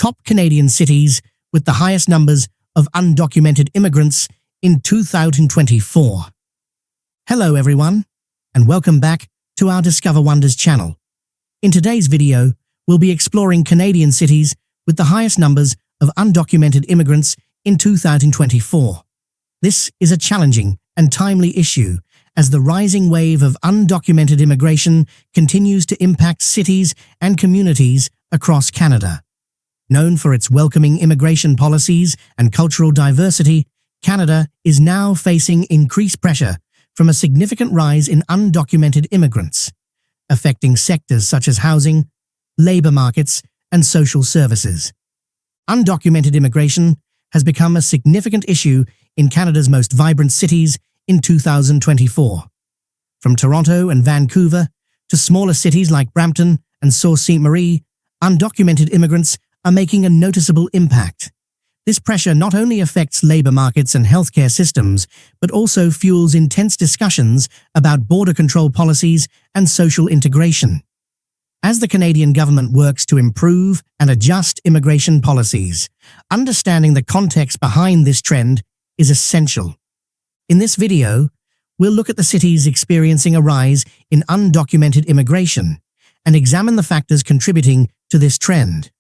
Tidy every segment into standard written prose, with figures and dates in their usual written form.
top Canadian cities with the highest numbers of undocumented immigrants in 2024. Hello everyone, and welcome back to our Discover Wonders channel. In today's video, we'll be exploring Canadian cities with the highest numbers of undocumented immigrants in 2024. This is a challenging and timely issue as the rising wave of undocumented immigration continues to impact cities and communities across Canada. Known for its welcoming immigration policies and cultural diversity, Canada is now facing increased pressure from a significant rise in undocumented immigrants, affecting sectors such as housing, labour markets, and social services. Undocumented immigration has become a significant issue in Canada's most vibrant cities in 2024. From Toronto and Vancouver to smaller cities like Brampton and Sault Ste. Marie, undocumented immigrants are making a noticeable impact. This pressure not only affects labour markets and healthcare systems, but also fuels intense discussions about border control policies and social integration. As the Canadian government works to improve and adjust immigration policies, understanding the context behind this trend is essential. In this video, we'll look at the cities experiencing a rise in undocumented immigration and examine the factors contributing to this trend.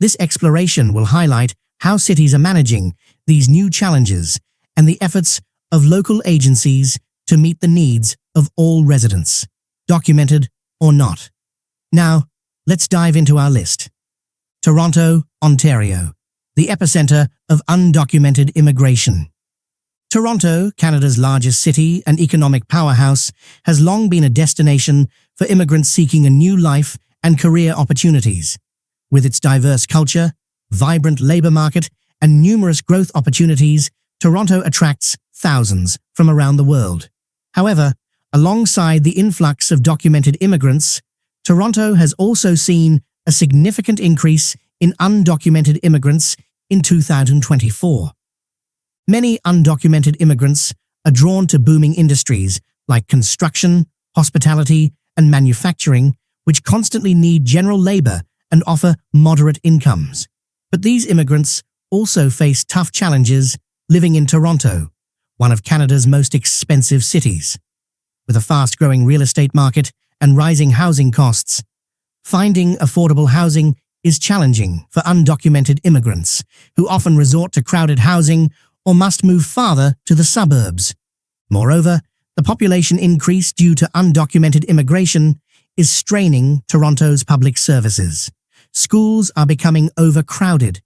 This exploration will highlight how cities are managing these new challenges and the efforts of local agencies to meet the needs of all residents, documented or not. Now, let's dive into our list. Toronto, Ontario, the epicenter of undocumented immigration. Toronto, Canada's largest city and economic powerhouse, has long been a destination for immigrants seeking a new life and career opportunities. With its diverse culture, vibrant labour market, and numerous growth opportunities, Toronto attracts thousands from around the world. However, alongside the influx of documented immigrants, Toronto has also seen a significant increase in undocumented immigrants in 2024. Many undocumented immigrants are drawn to booming industries like construction, hospitality, and manufacturing, which constantly need general labour and offer moderate incomes. But these immigrants also face tough challenges living in Toronto, one of Canada's most expensive cities. With a fast-growing real estate market and rising housing costs, finding affordable housing is challenging for undocumented immigrants, who often resort to crowded housing or must move farther to the suburbs. Moreover, the population increase due to undocumented immigration is straining Toronto's public services. Schools are becoming overcrowded,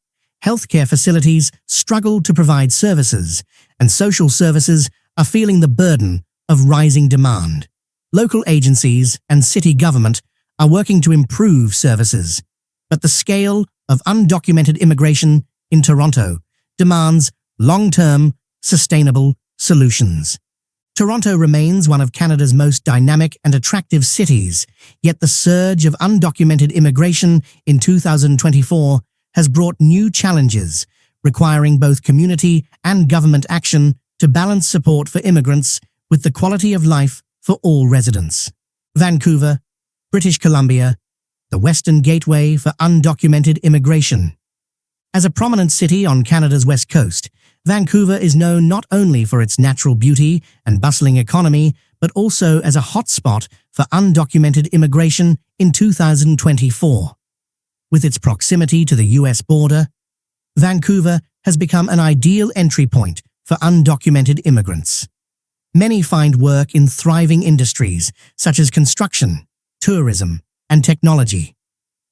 healthcare facilities struggle to provide services, and social services are feeling the burden of rising demand. Local agencies and city government are working to improve services, but the scale of undocumented immigration in Toronto demands long-term, sustainable solutions. Toronto remains one of Canada's most dynamic and attractive cities, yet the surge of undocumented immigration in 2024 has brought new challenges, requiring both community and government action to balance support for immigrants with the quality of life for all residents. Vancouver, British Columbia, the Western Gateway for undocumented immigration. As a prominent city on Canada's west coast, Vancouver is known not only for its natural beauty and bustling economy, but also as a hotspot for undocumented immigration in 2024. With its proximity to the US border, Vancouver has become an ideal entry point for undocumented immigrants. Many find work in thriving industries such as construction, tourism, and technology.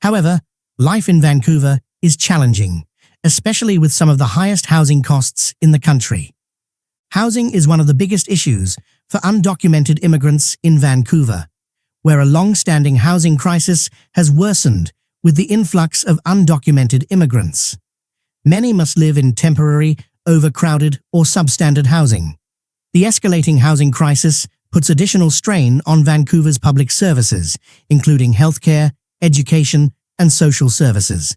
However, life in Vancouver is challenging, especially with some of the highest housing costs in the country. Housing is one of the biggest issues for undocumented immigrants in Vancouver, where a long-standing housing crisis has worsened with the influx of undocumented immigrants. Many must live in temporary, overcrowded, or substandard housing. The escalating housing crisis puts additional strain on Vancouver's public services, including healthcare, education, and social services.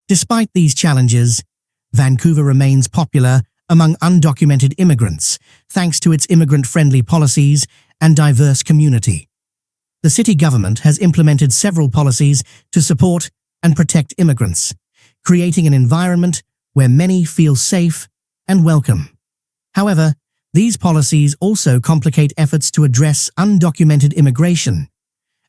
Despite these challenges, Vancouver remains popular among undocumented immigrants thanks to its immigrant-friendly policies and diverse community. The city government has implemented several policies to support and protect immigrants, creating an environment where many feel safe and welcome. However, these policies also complicate efforts to address undocumented immigration,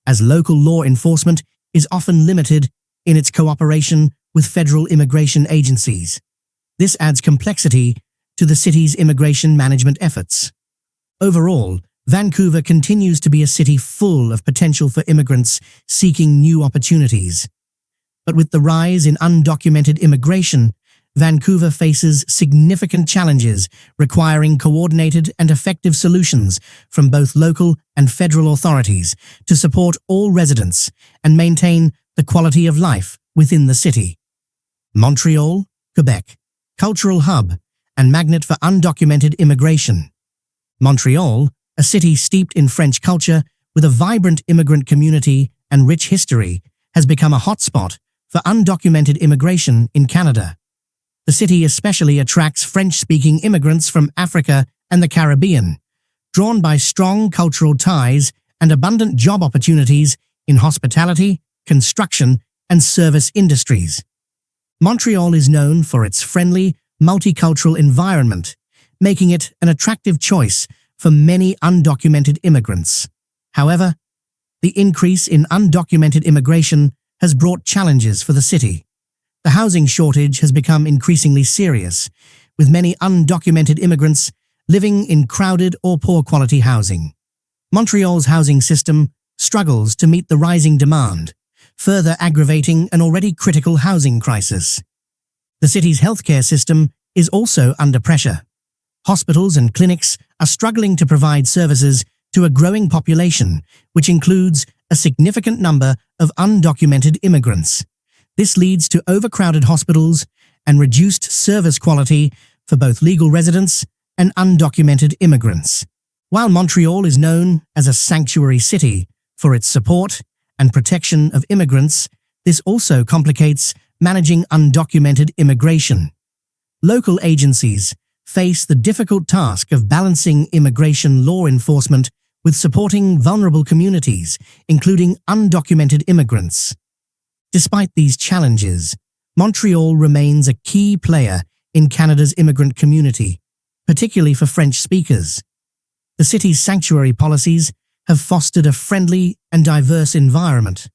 as local law enforcement is often limited in its cooperation with federal immigration agencies. This adds complexity to the city's immigration management efforts. Overall, Vancouver continues to be a city full of potential for immigrants seeking new opportunities. But with the rise in undocumented immigration, Vancouver faces significant challenges requiring coordinated and effective solutions from both local and federal authorities to support all residents and maintain the quality of life within the city. Montreal, Quebec, cultural hub and magnet for undocumented immigration. Montreal, a city steeped in French culture with a vibrant immigrant community and rich history, has become a hotspot for undocumented immigration in Canada. The city especially attracts French-speaking immigrants from Africa and the Caribbean, drawn by strong cultural ties and abundant job opportunities in hospitality, construction, and service industries. Montreal is known for its friendly, multicultural environment, making it an attractive choice for many undocumented immigrants. However, the increase in undocumented immigration has brought challenges for the city. The housing shortage has become increasingly serious, with many undocumented immigrants living in crowded or poor-quality housing. Montreal's housing system struggles to meet the rising demand, further aggravating an already critical housing crisis. The city's healthcare system is also under pressure. Hospitals and clinics are struggling to provide services to a growing population, which includes a significant number of undocumented immigrants. This leads to overcrowded hospitals and reduced service quality for both legal residents and undocumented immigrants. While Montreal is known as a sanctuary city for its support and protection of immigrants, this also complicates managing undocumented immigration. Local agencies face the difficult task of balancing immigration law enforcement with supporting vulnerable communities, including undocumented immigrants. Despite these challenges, Montreal remains a key player in Canada's immigrant community, particularly for French speakers. The city's sanctuary policies have fostered a friendly and diverse environment,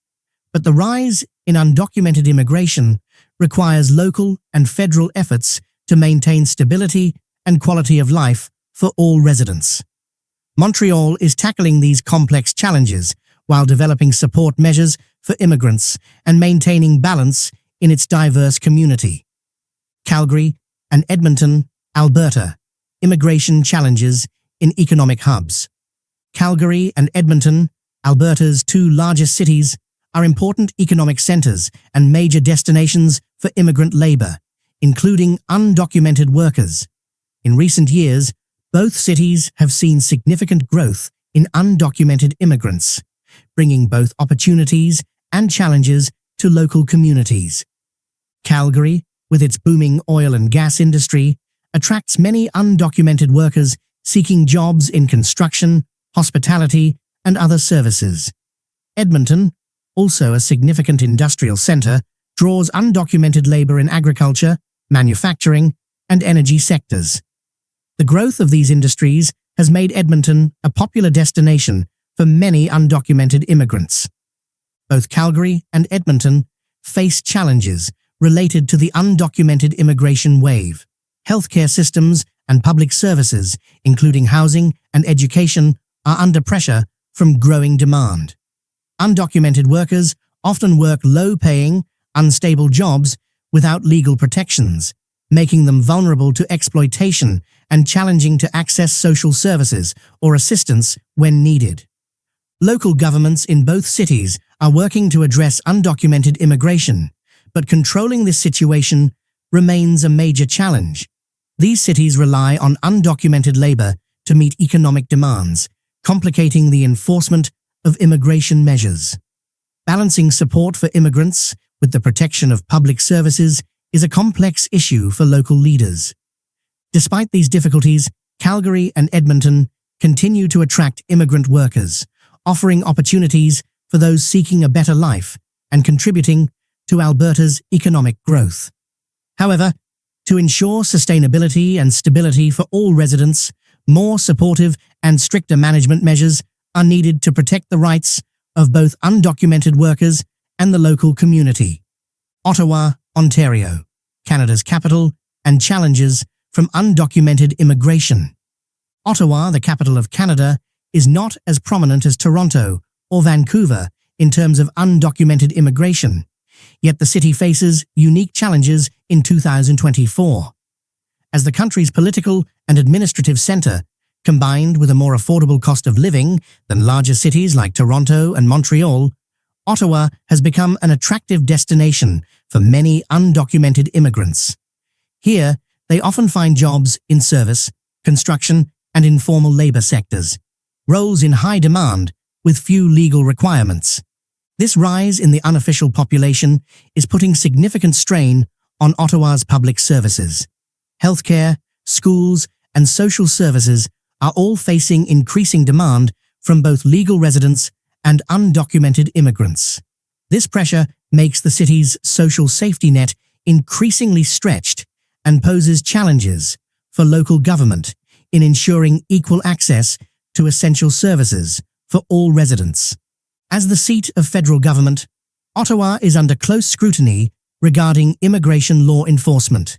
but the rise in undocumented immigration requires local and federal efforts to maintain stability and quality of life for all residents. Montreal is tackling these complex challenges while developing support measures for immigrants and maintaining balance in its diverse community. Calgary and Edmonton, Alberta, immigration challenges in economic hubs. Calgary and Edmonton, Alberta's two largest cities, are important economic centers and major destinations for immigrant labor, including undocumented workers. In recent years, both cities have seen significant growth in undocumented immigrants, bringing both opportunities and challenges to local communities. Calgary, with its booming oil and gas industry, attracts many undocumented workers seeking jobs in construction, hospitality, and other services. Edmonton, also a significant industrial center, draws undocumented labor in agriculture, manufacturing, and energy sectors. The growth of these industries has made Edmonton a popular destination for many undocumented immigrants. Both Calgary and Edmonton face challenges related to the undocumented immigration wave. Healthcare systems and public services, including housing and education, are under pressure from growing demand. Undocumented workers often work low-paying, unstable jobs without legal protections, making them vulnerable to exploitation and challenging to access social services or assistance when needed. Local governments in both cities are working to address undocumented immigration, but controlling this situation remains a major challenge. These cities rely on undocumented labor to meet economic demands, complicating the enforcement of immigration measures. Balancing support for immigrants with the protection of public services is a complex issue for local leaders. Despite these difficulties, Calgary and Edmonton continue to attract immigrant workers, offering opportunities for those seeking a better life and contributing to Alberta's economic growth. However, to ensure sustainability and stability for all residents, more supportive and stricter management measures are needed to protect the rights of both undocumented workers and the local community. Ottawa, Ontario, Canada's capital, and challenges from undocumented immigration. Ottawa, the capital of Canada, is not as prominent as Toronto or Vancouver in terms of undocumented immigration, yet the city faces unique challenges in 2024. As the country's political and administrative centre, combined with a more affordable cost of living than larger cities like Toronto and Montreal, Ottawa has become an attractive destination for many undocumented immigrants. Here, they often find jobs in service, construction, and informal labour sectors, roles in high demand with few legal requirements. This rise in the unofficial population is putting significant strain on Ottawa's public services. Healthcare, schools, and social services are all facing increasing demand from both legal residents and undocumented immigrants. This pressure makes the city's social safety net increasingly stretched and poses challenges for local government in ensuring equal access to essential services for all residents. As the seat of federal government, Ottawa is under close scrutiny regarding immigration law enforcement.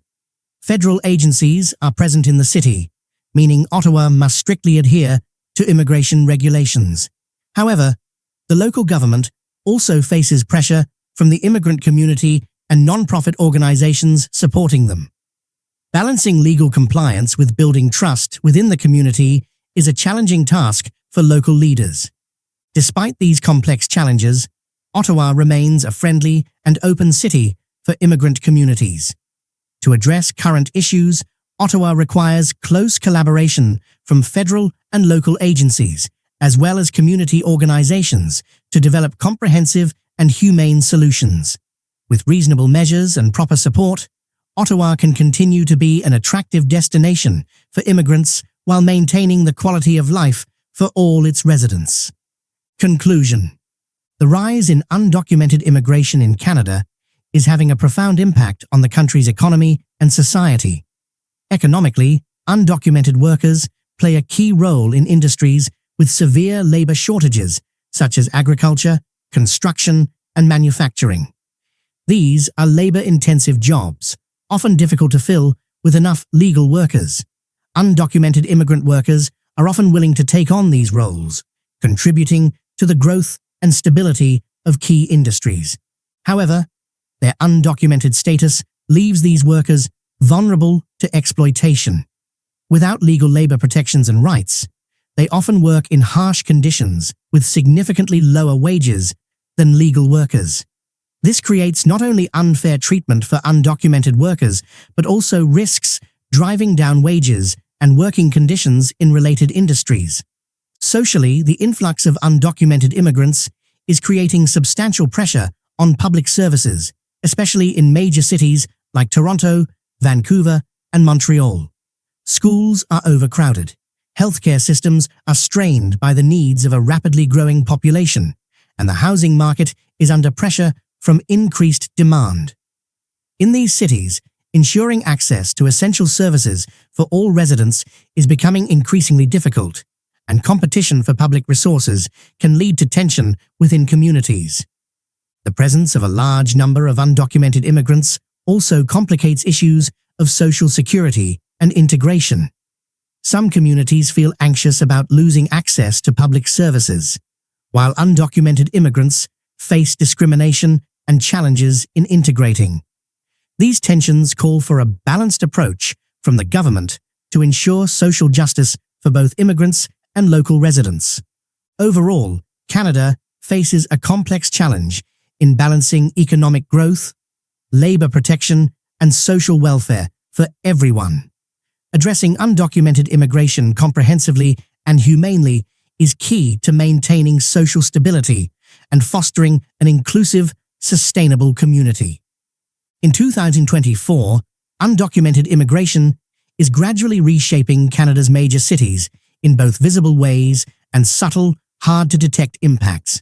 Federal agencies are present in the city, meaning Ottawa must strictly adhere to immigration regulations. However, the local government also faces pressure from the immigrant community and non-profit organizations supporting them. Balancing legal compliance with building trust within the community is a challenging task for local leaders. Despite these complex challenges, Ottawa remains a friendly and open city for immigrant communities. To address current issues, Ottawa requires close collaboration from federal and local agencies, as well as community organizations, to develop comprehensive and humane solutions. With reasonable measures and proper support, Ottawa can continue to be an attractive destination for immigrants while maintaining the quality of life for all its residents. Conclusion: the rise in undocumented immigration in Canada is having a profound impact on the country's economy and society. Economically, undocumented workers play a key role in industries with severe labor shortages, such as agriculture, construction, and manufacturing. These are labor-intensive jobs, often difficult to fill with enough legal workers. Undocumented immigrant workers are often willing to take on these roles, contributing to the growth and stability of key industries. However, their undocumented status leaves these workers vulnerable to exploitation. Without legal labor protections and rights, they often work in harsh conditions with significantly lower wages than legal workers. This creates not only unfair treatment for undocumented workers, but also risks driving down wages and working conditions in related industries. Socially, the influx of undocumented immigrants is creating substantial pressure on public services, especially in major cities like Toronto, Vancouver, and Montreal. Schools are overcrowded. Healthcare systems are strained by the needs of a rapidly growing population, and the housing market is under pressure from increased demand. In these cities, ensuring access to essential services for all residents is becoming increasingly difficult, and competition for public resources can lead to tension within communities. The presence of a large number of undocumented immigrants also complicates issues of social security and integration. Some communities feel anxious about losing access to public services, while undocumented immigrants face discrimination and challenges in integrating. These tensions call for a balanced approach from the government to ensure social justice for both immigrants and local residents. Overall, Canada faces a complex challenge in balancing economic growth, labor protection, and social welfare for everyone. Addressing undocumented immigration comprehensively and humanely is key to maintaining social stability and fostering an inclusive, sustainable community. In 2024, undocumented immigration is gradually reshaping Canada's major cities in both visible ways and subtle, hard-to-detect impacts.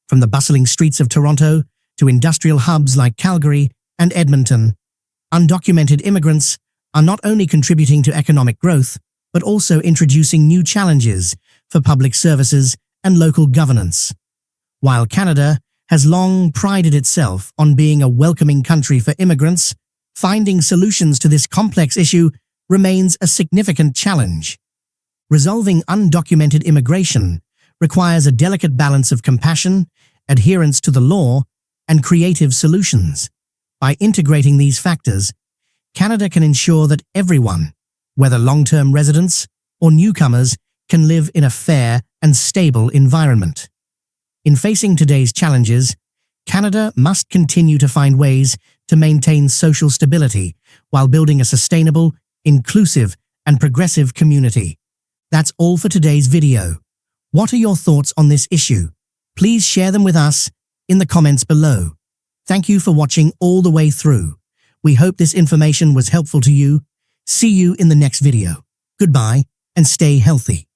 From the bustling streets of Toronto to industrial hubs like Calgary and Edmonton, undocumented immigrants are not only contributing to economic growth, but also introducing new challenges for public services and local governance. While Canada has long prided itself on being a welcoming country for immigrants, finding solutions to this complex issue remains a significant challenge. Resolving undocumented immigration requires a delicate balance of compassion, adherence to the law, and creative solutions. By integrating these factors, Canada can ensure that everyone, whether long-term residents or newcomers, can live in a fair and stable environment. In facing today's challenges, Canada must continue to find ways to maintain social stability while building a sustainable, inclusive, and progressive community. That's all for today's video. What are your thoughts on this issue? Please share them with us in the comments below. Thank you for watching all the way through. We hope this information was helpful to you. See you in the next video. Goodbye and stay healthy.